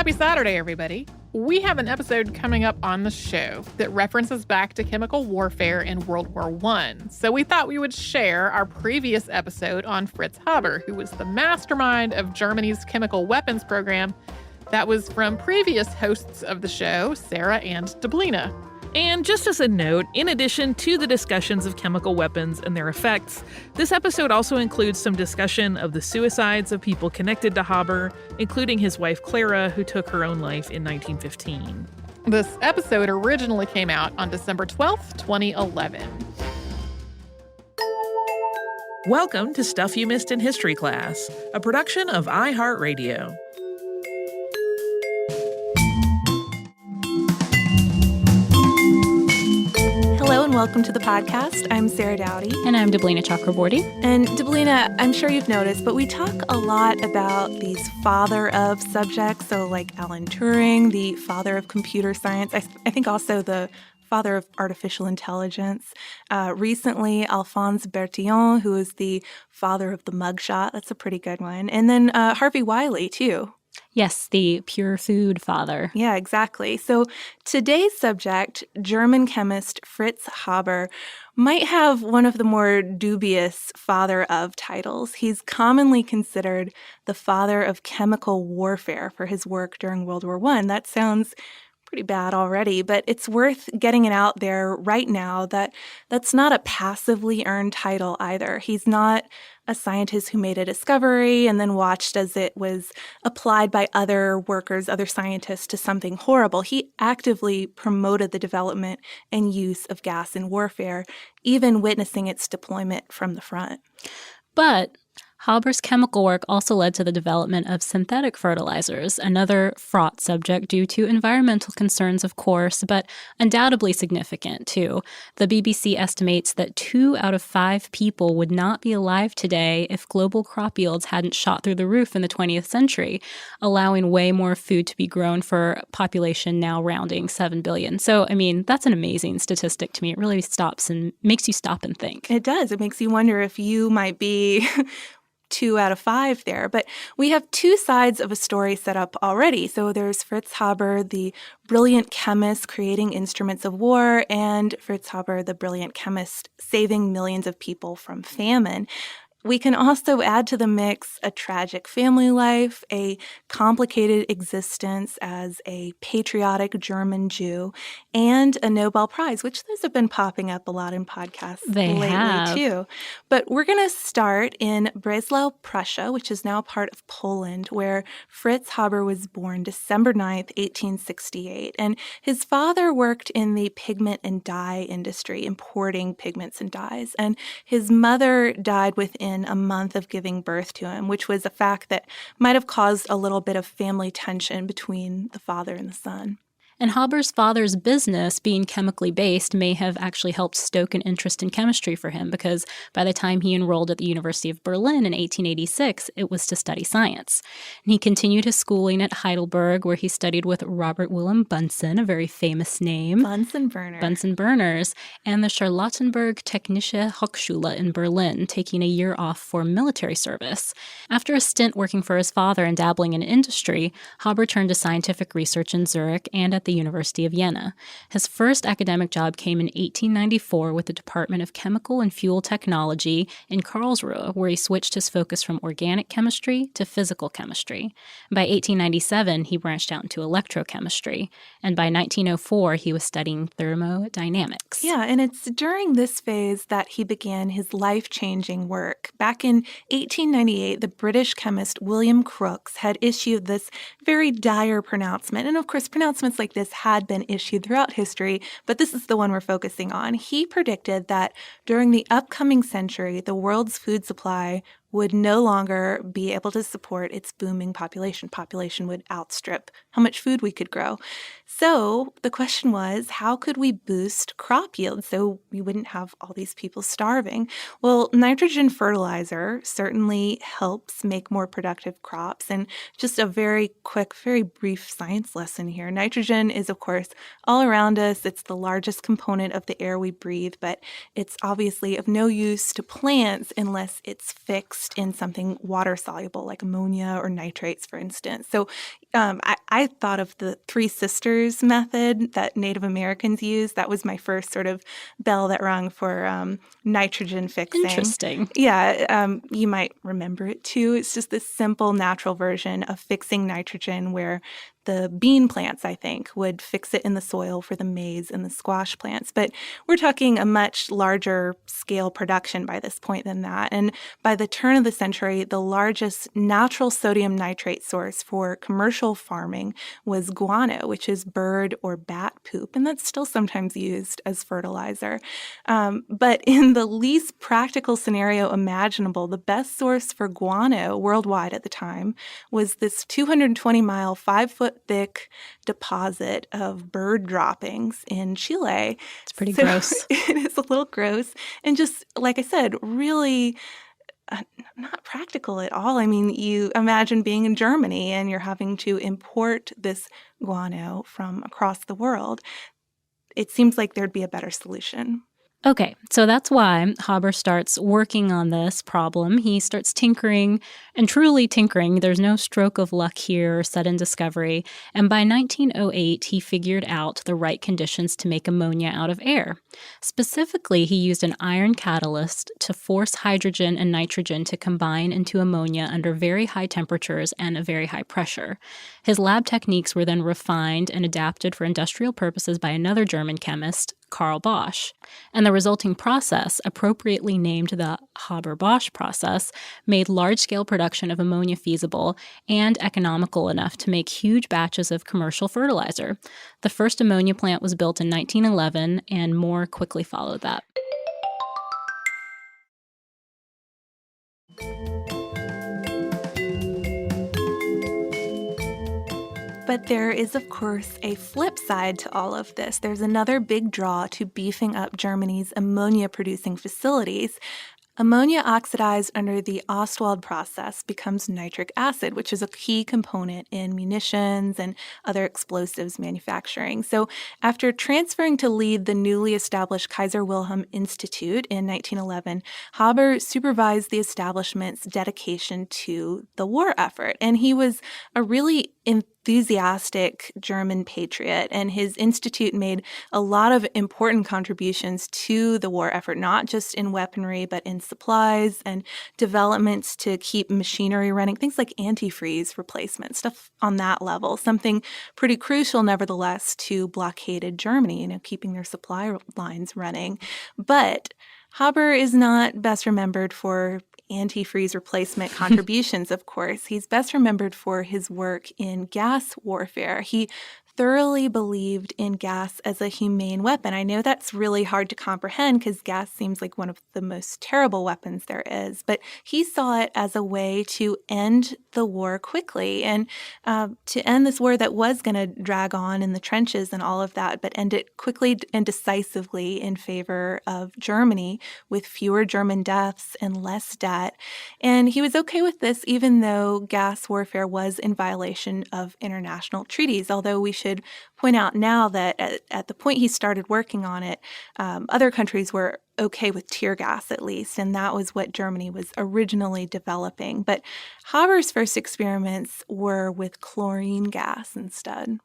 Happy Saturday, everybody. We have an episode coming up on the show that references back to chemical warfare in World War I. So we thought we would share our previous episode on Fritz Haber, who was the mastermind of Germany's chemical weapons program. That was from previous hosts of the show, Sarah and Deblina. And just as a note, in addition to the discussions of chemical weapons and their effects, this episode also includes some discussion of the suicides of people connected to Haber, including his wife Clara, who took her own life in 1915. This episode originally came out on December 12th, 2011. Welcome to Stuff You Missed in History Class, a production of iHeartRadio. Hello and welcome to the podcast. I'm Sarah Dowdy. And I'm Deblina Chakraborty. And Deblina, I'm sure you've noticed, but we talk a lot about these father of subjects. So like Alan Turing, the father of computer science. I think also the father of artificial intelligence. Recently, Alphonse Bertillon, who is the father of the mugshot. That's a pretty good one. And then Harvey Wiley, too. Yes, the pure food father. Yeah, exactly. So today's subject, German chemist Fritz Haber, might have one of the more dubious father of titles. He's commonly considered the father of chemical warfare for his work during World War I. That sounds pretty bad already, but it's worth getting it out there right now that that's not a passively earned title either. He's not a scientist who made a discovery and then watched as it was applied by other workers, other scientists to something horrible. He actively promoted the development and use of gas in warfare, even witnessing its deployment from the front. But Haber's chemical work also led to the development of synthetic fertilizers, another fraught subject due to environmental concerns, of course, but undoubtedly significant, too. The BBC estimates that 2 out of 5 people would not be alive today if global crop yields hadn't shot through the roof in the 20th century, allowing way more food to be grown for a population now rounding 7 billion. So, I mean, that's an amazing statistic to me. It really stops and makes you stop and think. It does. It makes you wonder if you might be 2 out of 5 there. But we have 2 sides of a story set up already. So there's Fritz Haber, the brilliant chemist creating instruments of war, and Fritz Haber, the brilliant chemist saving millions of people from famine. We can also add to the mix a tragic family life, a complicated existence as a patriotic German Jew, and a Nobel Prize, which those have been popping up a lot in podcasts lately too. But we're going to start in Breslau, Prussia, which is now part of Poland, where Fritz Haber was born December 9th, 1868. And his father worked in the pigment and dye industry, importing pigments and dyes. And his mother died within a month of giving birth to him, which was a fact that might have caused a little bit of family tension between the father and the son. And Haber's father's business, being chemically based, may have actually helped stoke an interest in chemistry for him, because by the time he enrolled at the University of Berlin in 1886, it was to study science. And he continued his schooling at Heidelberg, where he studied with Robert Wilhelm Bunsen, a very famous name. Bunsen burner. Bunsen burners, and the Charlottenburg Technische Hochschule in Berlin, taking a year off for military service. After a stint working for his father and dabbling in industry, Haber turned to scientific research in Zurich and at the University of Vienna. His first academic job came in 1894 with the Department of Chemical and Fuel Technology in Karlsruhe, where he switched his focus from organic chemistry to physical chemistry. By 1897, he branched out into electrochemistry, and by 1904, he was studying thermodynamics. Yeah, and it's during this phase that he began his life-changing work. Back in 1898, the British chemist William Crookes had issued this very dire pronouncement, and of course, pronouncements like this had been issued throughout history, but this is the one we're focusing on. He predicted that during the upcoming century, the world's food supply would no longer be able to support its booming population. Population would outstrip how much food we could grow. So the question was, how could we boost crop yield so we wouldn't have all these people starving? Well, nitrogen fertilizer certainly helps make more productive crops. And just a very quick, very brief science lesson here. Nitrogen is, of course, all around us. It's the largest component of the air we breathe, but it's obviously of no use to plants unless it's fixed fixed in something water-soluble like ammonia or nitrates, for instance. So I thought of the Three Sisters method that Native Americans used. That was my first sort of bell that rung for nitrogen fixing. Interesting. Yeah, you might remember it too. It's just this simple, natural version of fixing nitrogen where the bean plants, I think, would fix it in the soil for the maize and the squash plants. But we're talking a much larger scale production by this point than that. And by the turn of the century, the largest natural sodium nitrate source for commercial farming was guano, which is bird or bat poop. And that's still sometimes used as fertilizer. But in the least practical scenario imaginable, the best source for guano worldwide at the time was this 220-mile, 5-foot-thick deposit of bird droppings in Chile. It's pretty gross. It is a little gross. And just, like I said, really not practical at all. I mean, you imagine being in Germany and you're having to import this guano from across the world. It seems like there'd be a better solution. Okay, so that's why Haber starts working on this problem. He starts tinkering, and truly tinkering. There's no stroke of luck here or sudden discovery. And by 1908, he figured out the right conditions to make ammonia out of air. Specifically, he used an iron catalyst to force hydrogen and nitrogen to combine into ammonia under very high temperatures and a very high pressure. His lab techniques were then refined and adapted for industrial purposes by another German chemist, Carl Bosch. And the resulting process, appropriately named the Haber-Bosch process, made large-scale production of ammonia feasible and economical enough to make huge batches of commercial fertilizer. The first ammonia plant was built in 1911, and more quickly followed that. But there is, of course, a flip side to all of this. There's another big draw to beefing up Germany's ammonia-producing facilities. Ammonia oxidized under the Ostwald process becomes nitric acid, which is a key component in munitions and other explosives manufacturing. So after transferring to lead the newly established Kaiser Wilhelm Institute in 1911, Haber supervised the establishment's dedication to the war effort. And he was a really enthusiastic German patriot, and his institute made a lot of important contributions to the war effort, not just in weaponry, but in supplies and developments to keep machinery running, things like antifreeze replacement, stuff on that level, something pretty crucial, nevertheless, to blockaded Germany, keeping their supply lines running. But Haber is not best remembered for antifreeze replacement contributions, of course. He's best remembered for his work in gas warfare. He thoroughly believed in gas as a humane weapon. I know that's really hard to comprehend because gas seems like one of the most terrible weapons there is, but he saw it as a way to end the war quickly and to end this war that was going to drag on in the trenches and all of that, but end it quickly and decisively in favor of Germany with fewer German deaths and less debt. And he was okay with this even though gas warfare was in violation of international treaties, although we should point out now that at the point he started working on it, other countries were okay with tear gas at least, and that was what Germany was originally developing. But Haber's first experiments were with chlorine gas instead.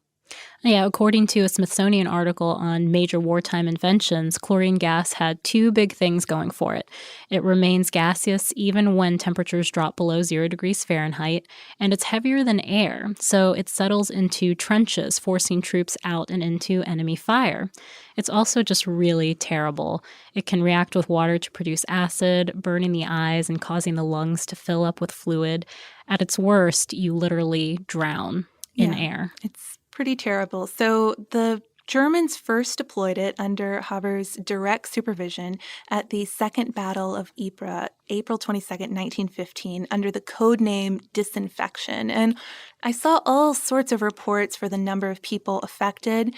Yeah, according to a Smithsonian article on major wartime inventions, chlorine gas had two big things going for it. It remains gaseous even when temperatures drop below 0 degrees Fahrenheit, and it's heavier than air, so it settles into trenches, forcing troops out and into enemy fire. It's also just really terrible. It can react with water to produce acid, burning the eyes and causing the lungs to fill up with fluid. At its worst, you literally drown in air. It's pretty terrible. So the Germans first deployed it under Haber's direct supervision at the Second Battle of Ypres, April 22nd, 1915, under the code name Disinfection. And I saw all sorts of reports for the number of people affected,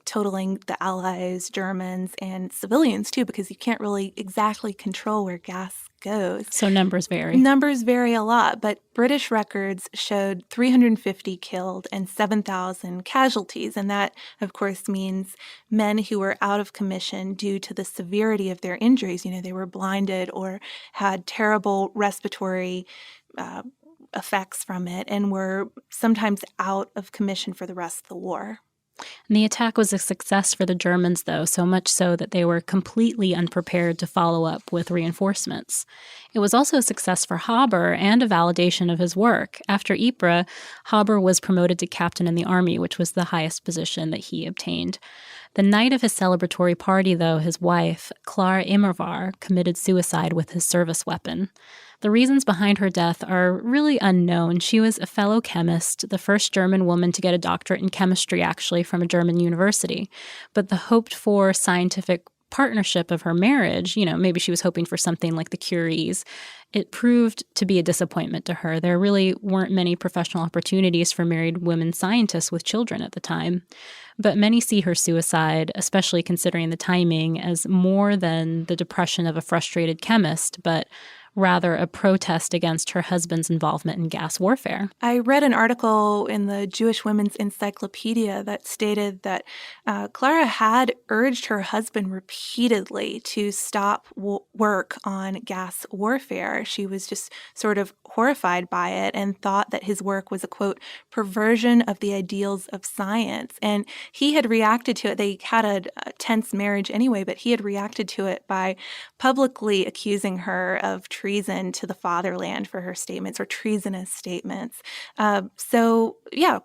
totaling the Allies, Germans, and civilians too, because you can't really exactly control where gas goes. So numbers vary. Numbers vary a lot, but British records showed 350 killed and 7,000 casualties. And that, of course, means men who were out of commission due to the severity of their injuries. They were blinded or had terrible respiratory effects from it and were sometimes out of commission for the rest of the war. And the attack was a success for the Germans, though, so much so that they were completely unprepared to follow up with reinforcements. It was also a success for Haber and a validation of his work. After Ypres, Haber was promoted to captain in the army, which was the highest position that he obtained. The night of his celebratory party, though, his wife, Clara Immerwahr, committed suicide with his service weapon. The reasons behind her death are really unknown. She was a fellow chemist, the first German woman to get a doctorate in chemistry, actually, from a German university. But the hoped-for scientific partnership of her marriage, maybe she was hoping for something like the Curies, it proved to be a disappointment to her. There really weren't many professional opportunities for married women scientists with children at the time. But many see her suicide, especially considering the timing, as more than the depression of a frustrated chemist, but rather a protest against her husband's involvement in gas warfare. I read an article in the Jewish Women's Encyclopedia that stated that Clara had urged her husband repeatedly to stop work on gas warfare. She was just sort of horrified by it and thought that his work was a, quote, perversion of the ideals of science. And he had reacted to it. They had a tense marriage anyway, but he had reacted to it by publicly accusing her of treason to the fatherland for her statements, or treasonous statements.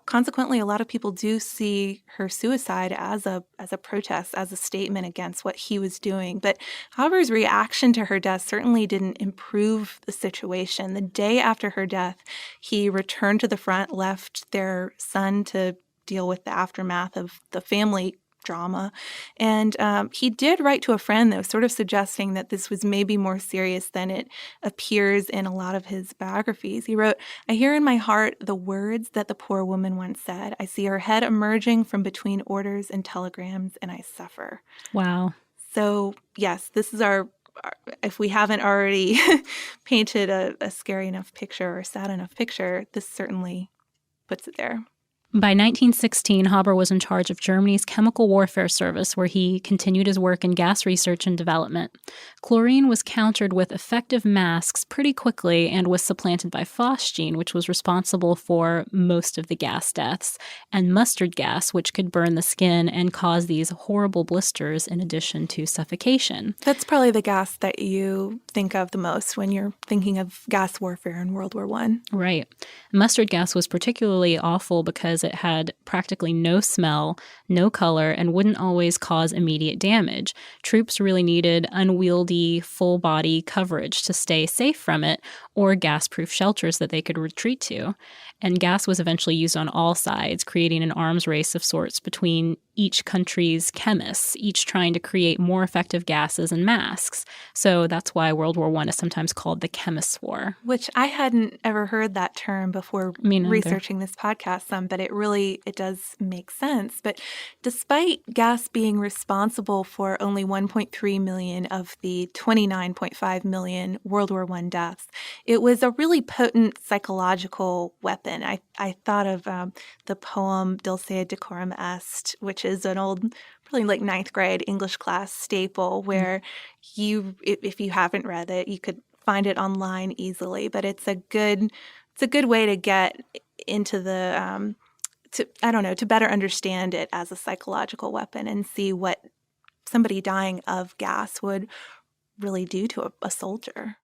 Consequently, a lot of people do see her suicide as a protest, as a statement against what he was doing. But Haber's reaction to her death certainly didn't improve the situation. The day after her death, he returned to the front, left their son to deal with the aftermath of the family drama. And he did write to a friend, though, sort of suggesting that this was maybe more serious than it appears in a lot of his biographies. He wrote, "I hear in my heart the words that the poor woman once said. I see her head emerging from between orders and telegrams, and I suffer." Wow. So, yes, this is our if we haven't already painted a scary enough picture or sad enough picture, this certainly puts it there. By 1916, Haber was in charge of Germany's Chemical Warfare Service, where he continued his work in gas research and development. Chlorine was countered with effective masks pretty quickly and was supplanted by phosgene, which was responsible for most of the gas deaths, and mustard gas, which could burn the skin and cause these horrible blisters in addition to suffocation. That's probably the gas that you think of the most when you're thinking of gas warfare in World War I. Right. Mustard gas was particularly awful because it had practically no smell, no color, and wouldn't always cause immediate damage. Troops really needed unwieldy, full-body coverage to stay safe from it, or gas-proof shelters that they could retreat to. And gas was eventually used on all sides, creating an arms race of sorts between each country's chemists, each trying to create more effective gases and masks. So that's why World War I is sometimes called the Chemists' War. Which I hadn't ever heard that term before researching this podcast, but it does make sense. But despite gas being responsible for only 1.3 million of the 29.5 million World War I deaths, it was a really potent psychological weapon. I thought of the poem Dulce Decorum Est, which is an old, probably like 9th grade English class staple, where if you haven't read it, you could find it online easily. But it's a good way to get into the to better understand it as a psychological weapon and see what somebody dying of gas would really do to a soldier.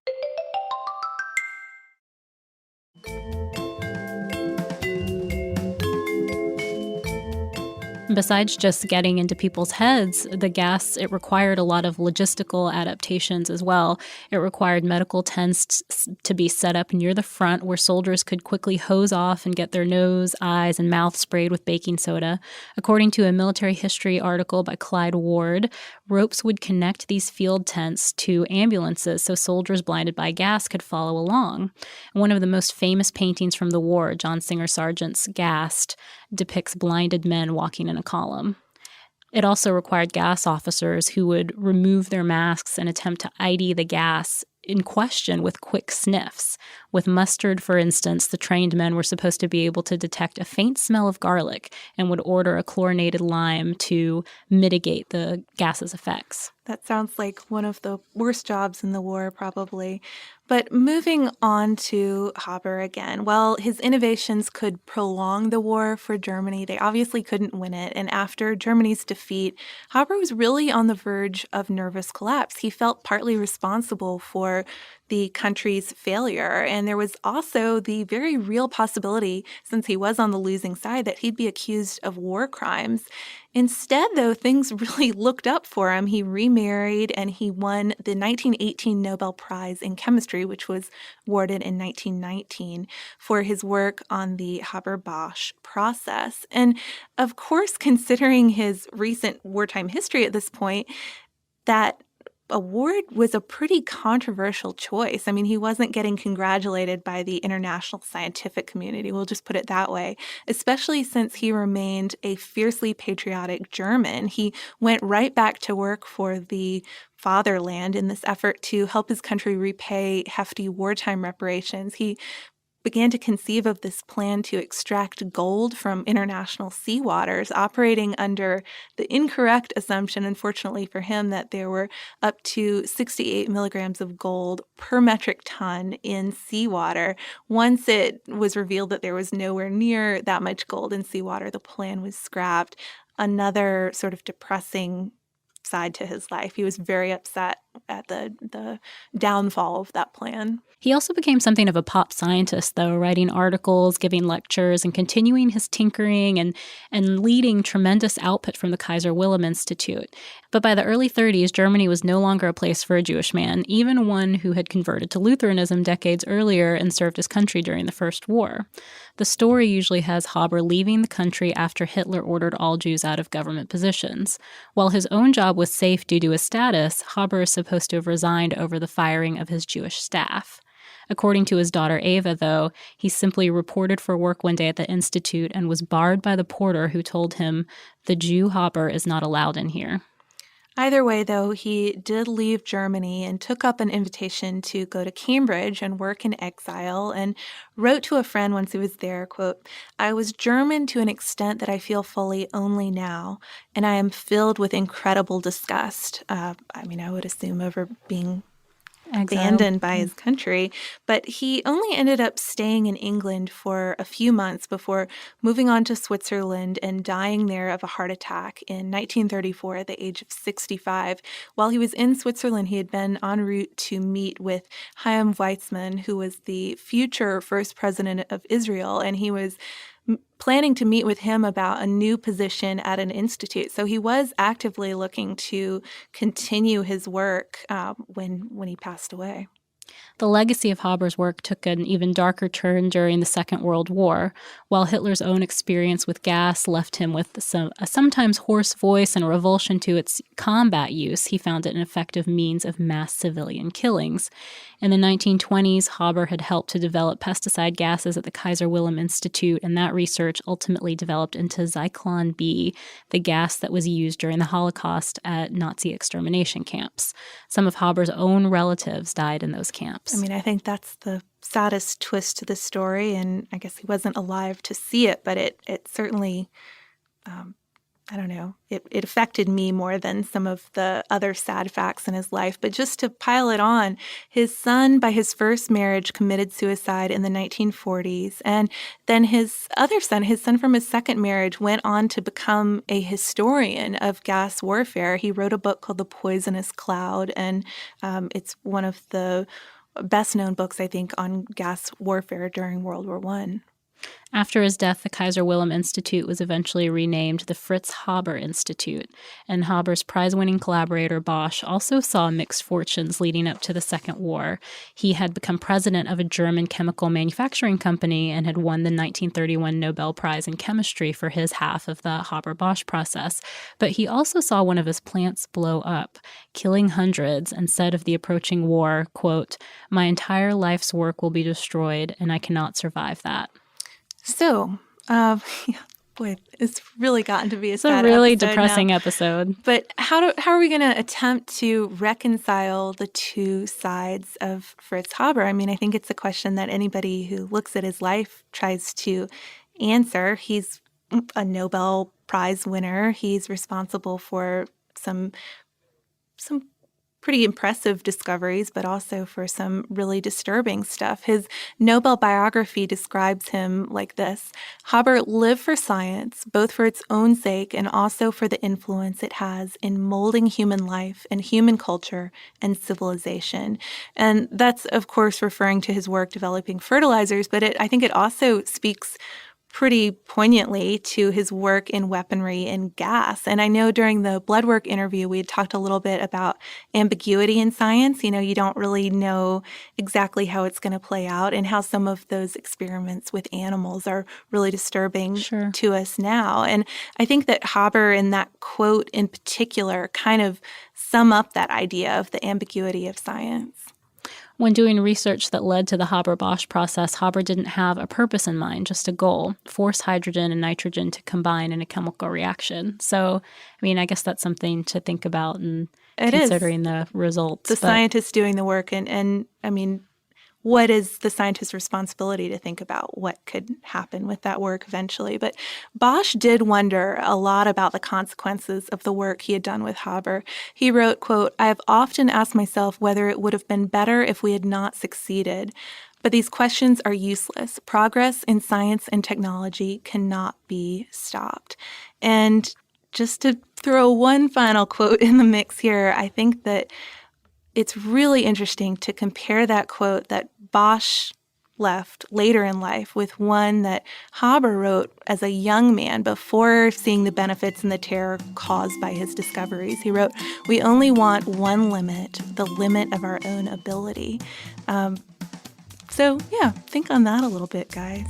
Besides just getting into people's heads, the gas, it required a lot of logistical adaptations as well. It required medical tents to be set up near the front where soldiers could quickly hose off and get their nose, eyes, and mouth sprayed with baking soda. According to a military history article by Clyde Ward, ropes would connect these field tents to ambulances so soldiers blinded by gas could follow along. One of the most famous paintings from the war, John Singer Sargent's Gassed, depicts blinded men walking in a column. It also required gas officers who would remove their masks and attempt to ID the gas in question with quick sniffs. With mustard, for instance, the trained men were supposed to be able to detect a faint smell of garlic and would order a chlorinated lime to mitigate the gas's effects. That sounds like one of the worst jobs in the war, probably. But moving on to Haber again, while his innovations could prolong the war for Germany, they obviously couldn't win it. And after Germany's defeat, Haber was really on the verge of nervous collapse. He felt partly responsible for the country's failure. And there was also the very real possibility, since he was on the losing side, that he'd be accused of war crimes. Instead, though, things really looked up for him. He remarried and he won the 1918 Nobel Prize in Chemistry, which was awarded in 1919, for his work on the Haber-Bosch process. And of course, considering his recent wartime history at this point, that award was a pretty controversial choice. I mean, he wasn't getting congratulated by the international scientific community, we'll just put it that way, especially since he remained a fiercely patriotic German. He went right back to work for the fatherland in this effort to help his country repay hefty wartime reparations. He began to conceive of this plan to extract gold from international seawaters, operating under the incorrect assumption, unfortunately for him, that there were up to 68 milligrams of gold per metric ton in seawater. Once it was revealed that there was nowhere near that much gold in seawater, the plan was scrapped. Another sort of depressing side to his life. He was very upset at the downfall of that plan. He also became something of a pop scientist, though, writing articles, giving lectures, and continuing his tinkering and leading tremendous output from the Kaiser Wilhelm Institute. But by the early 30s, Germany was no longer a place for a Jewish man, even one who had converted to Lutheranism decades earlier and served his country during the First War. The story usually has Haber leaving the country after Hitler ordered all Jews out of government positions. While his own job was safe due to his status, Haber is supposed to have resigned over the firing of his Jewish staff. According to his daughter Ava, though, he simply reported for work one day at the Institute and was barred by the porter who told him, "The Jew Haber is not allowed in here." Either way, though, he did leave Germany and took up an invitation to go to Cambridge and work in exile, and wrote to a friend once he was there, quote, "I was German to an extent that I feel fully only now, and I am filled with incredible disgust." I would assume over being abandoned by his country. But he only ended up staying in England for a few months before moving on to Switzerland and dying there of a heart attack in 1934 at the age of 65. While he was in Switzerland, he had been en route to meet with Chaim Weizmann, who was the future first president of Israel, and he was planning to meet with him about a new position at an institute. So he was actively looking to continue his work when he passed away. The legacy of Haber's work took an even darker turn during the Second World War. While Hitler's own experience with gas left him with a sometimes hoarse voice and a revulsion to its combat use, he found it an effective means of mass civilian killings. In the 1920s, Haber had helped to develop pesticide gases at the Kaiser Wilhelm Institute, and that research ultimately developed into Zyklon B, the gas that was used during the Holocaust at Nazi extermination camps. Some of Haber's own relatives died in those camps. I mean, I think that's the saddest twist to the story, and I guess he wasn't alive to see it, but it certainly, I don't know, it affected me more than some of the other sad facts in his life. But just to pile it on, his son, by his first marriage, committed suicide in the 1940s, and then his other son, his son from his second marriage, went on to become a historian of gas warfare. He wrote a book called The Poisonous Cloud, and it's one of the best-known books, I think, on gas warfare during World War I. After his death, the Kaiser Wilhelm Institute was eventually renamed the Fritz Haber Institute, and Haber's prize-winning collaborator Bosch also saw mixed fortunes leading up to the Second War. He had become president of a German chemical manufacturing company and had won the 1931 Nobel Prize in Chemistry for his half of the Haber-Bosch process. But he also saw one of his plants blow up, killing hundreds, and said of the approaching war, quote, "My entire life's work will be destroyed, and I cannot survive that." So, Boy, it's really gotten to be a It's sad a really episode depressing now. episode. But how are we going to attempt to reconcile the two sides of Fritz Haber? I mean, I think it's a question that anybody who looks at his life tries to answer. He's a Nobel-Prize winner. He's responsible for some pretty impressive discoveries, but also for some really disturbing stuff. His Nobel biography describes him like this: Haber lived for science, both for its own sake and also for the influence it has in molding human life and human culture and civilization. And that's, of course, referring to his work developing fertilizers, but I think it also speaks pretty poignantly to his work in weaponry and gas. And I know during the blood work interview, we had talked a little bit about ambiguity in science. You don't really know exactly how it's going to play out, and how some of those experiments with animals are really disturbing to us now. And I think that Haber, in that quote in particular, kind of sum up that idea of the ambiguity of science. When doing research that led to the Haber-Bosch process, Haber didn't have a purpose in mind, just a goal: force hydrogen and nitrogen to combine in a chemical reaction. So, I mean, I guess that's something to think about and considering the results. The scientists doing the work, and I mean, what is the scientist's responsibility to think about what could happen with that work eventually? But Bosch did wonder a lot about the consequences of the work he had done with Haber. He wrote, quote, "I have often asked myself whether it would have been better if we had not succeeded. But these questions are useless. Progress in science and technology cannot be stopped." And just to throw one final quote in the mix here, I think that it's really interesting to compare that quote that Bosch left later in life with one that Haber wrote as a young man before seeing the benefits and the terror caused by his discoveries. He wrote, "We only want one limit, the limit of our own ability." So, yeah, think on that a little bit, guys.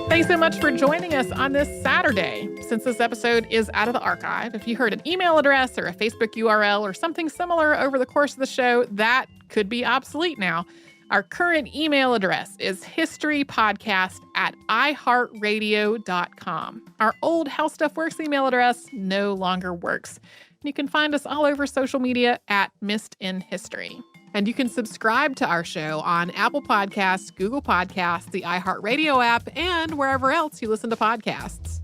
Thanks so much for joining us on this Saturday. Since this episode is out of the archive, if you heard an email address or a Facebook URL or something similar over the course of the show, that could be obsolete now. Our current email address is historypodcast@iHeartRadio.com. Our old How Stuff Works email address no longer works. You can find us all over social media at Missed in History. And you can subscribe to our show on Apple Podcasts, Google Podcasts, the iHeartRadio app, and wherever else you listen to podcasts.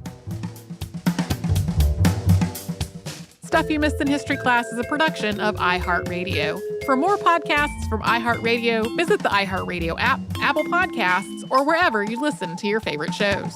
Stuff You Missed in History Class is a production of iHeartRadio. For more podcasts from iHeartRadio, visit the iHeartRadio app, Apple Podcasts, or wherever you listen to your favorite shows.